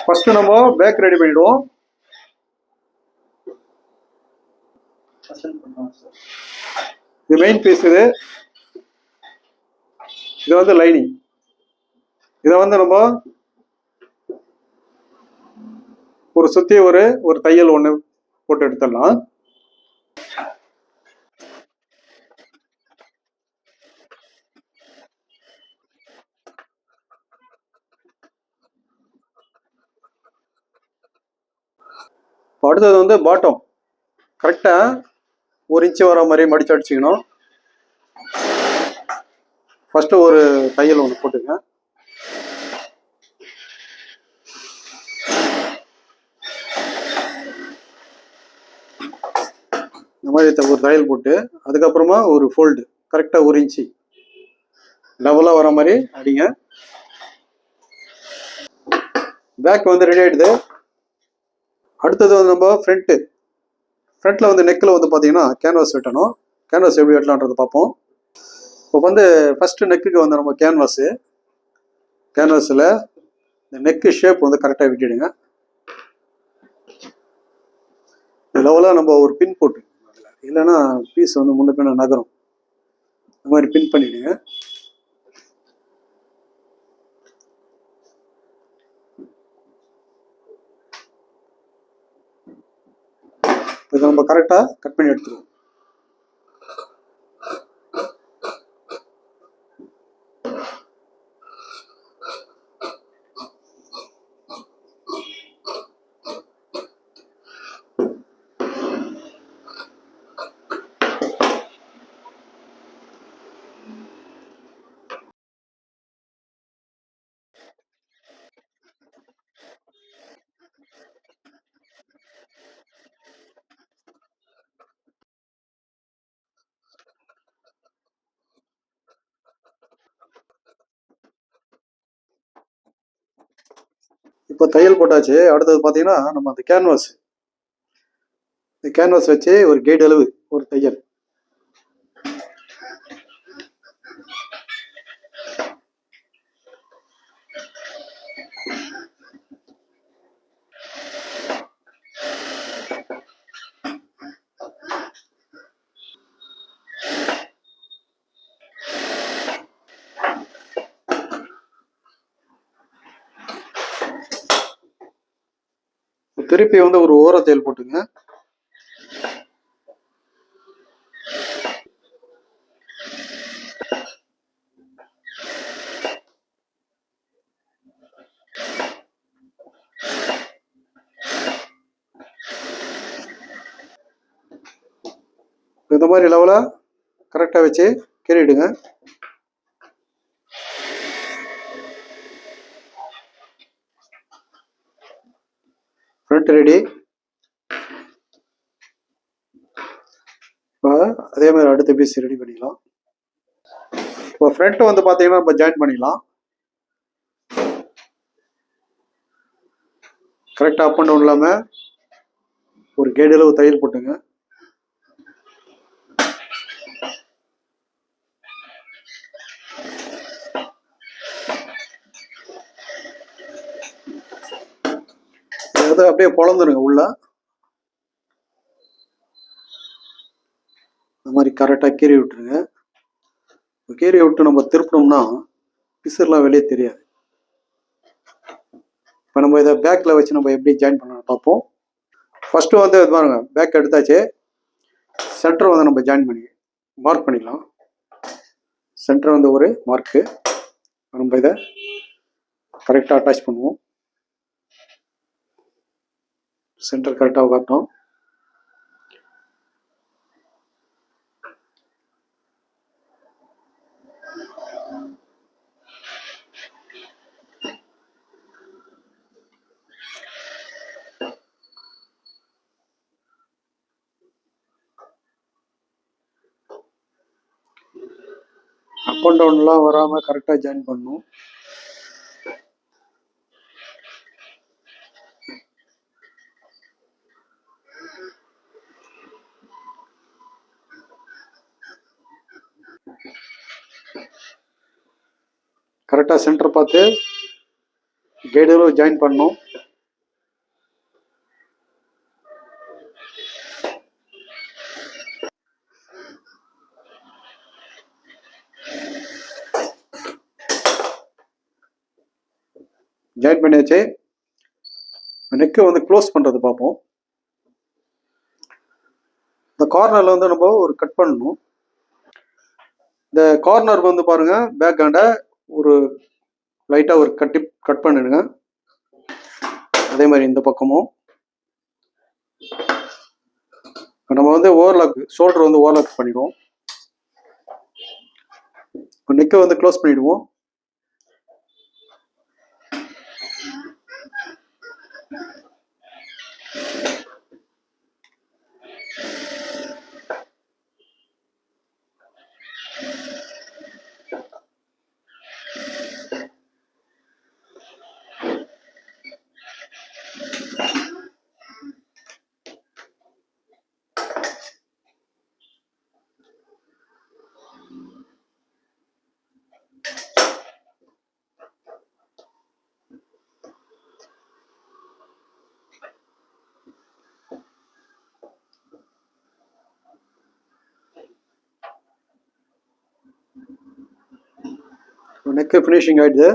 First நம்ம bag ready பண்ணிடுவோம். இது மெயின் பீஸ். இது வந்து லைனிங். இதை வந்து நம்ம ஒரு சுத்தி ஒரு தையல் ஒன்று போட்டு எடுத்துடலாம். அடுத்தது வந்து பாட்டம் கரெக்டா 1 இன்ச்சு வர மாதிரி மடிச்சு அடிச்சுக்கணும். ஃபர்ஸ்ட் ஒரு தையல் ஒன்று போட்டுங்க. இந்த மாதிரி ஒரு தையல் போட்டு அதுக்கப்புறமா ஒரு ஃபோல்டு கரெக்டா 1 இன்ச்சு லெவலா வர மாதிரி அடிங்க. பேக் வந்து ரெடி ஆயிடுது. அடுத்தது வந்து நம்ம ஃப்ரண்ட்ல வந்து நெக்கில் வந்து பார்த்தீங்கன்னா கேன்வாஸ் வெட்டணும். கேன்வாஸ் எப்படி வெட்டலான்றது பார்ப்போம். இப்போ வந்து ஃபர்ஸ்ட் நெக்குக்கு வந்து நம்ம கேன்வாஸில் இந்த நெக்கு ஷேப் வந்து கரெக்டாக வெட்டிடுங்க. லெவலாக நம்ம ஒரு பின் போட்டு, இல்லைன்னா பீஸ் வந்து முன்ன பின்ன நகரும். இந்த மாதிரி பின் பண்ணிடுங்க. இதை நம்ம கரெக்டாக கட் பண்ணி எடுத்துருவோம். இப்போ தையல் போட்டாச்சு. அடுத்தது பார்த்தீங்கன்னா நம்ம அந்த கேன்வாஸ் வச்சு ஒரு கேட் அளவு ஒரு தையல். திருப்பி வந்து ஒரு ஓர தையல் போட்டுங்க. இந்த மாதிரி லெவலா கரெக்டாக வச்சு கீறிடுங்க. Front ready. அதே மாதிரி அடுத்த பீஸ் ரெடி பண்ணிக்கலாம். இப்போ ஃப்ரண்ட் வந்து பார்த்தீங்கன்னா நம்ம ஜாயின் பண்ணிக்கலாம். கரெக்டாக அப் அண்ட் டவுன் இல்லாமல் ஒரு கேட் அளவு தையல் போட்டுங்க. அப்படியே பொழந்துருங்க உள்ள. இந்த மாதிரி கரெக்டாக கீறி விட்டுருங்க. கீறி விட்டு நம்ம திருப்பினோம்னா பிசுலாம் வெளியே தெரியாது. இப்போ நம்ம இதை பேக்கில் வச்சு நம்ம எப்படி ஜாயின் பண்ண பார்ப்போம். ஃபர்ஸ்ட்டு வந்து இது பாருங்க, பேக் எடுத்தாச்சு. சென்டர் வந்து நம்ம மார்க் பண்ணிக்கலாம். சென்டர் வந்து ஒரு மார்க்கு. நம்ம இதை கரெக்டாக அட்டாச் பண்ணுவோம். சென்டர் கரெக்டாக காட்டும். அப் அண்ட் டவுன்லாம் வராமல் கரெக்டாக ஜாயின் பண்ணணும். கரெக்டாக சென்டர் பார்த்து கேட் அளவு ஜாயின் பண்ணணும். ஜாயின் பண்ணியாச்சு. நெக்கை வந்து க்ளோஸ் பண்ணுறது பார்ப்போம். இந்த கார்னரில் வந்து நம்ம ஒரு கட் பண்ணணும். இந்த கார்னர் வந்து பாருங்கள், பேக் ஹேண்டை ஒரு லைட்டாக ஒரு கட் பண்ணிடுங்க. அதே மாதிரி இந்த பக்கமும் நம்ம வந்து ஓவர்லாக், ஷோல்டர் வந்து ஓவர்லாக் பண்ணிடுவோம். நெக்கை வந்து க்ளோஸ் பண்ணிவிடுவோம். நெக்கு ஃபினிஷிங் ஆகிடுது.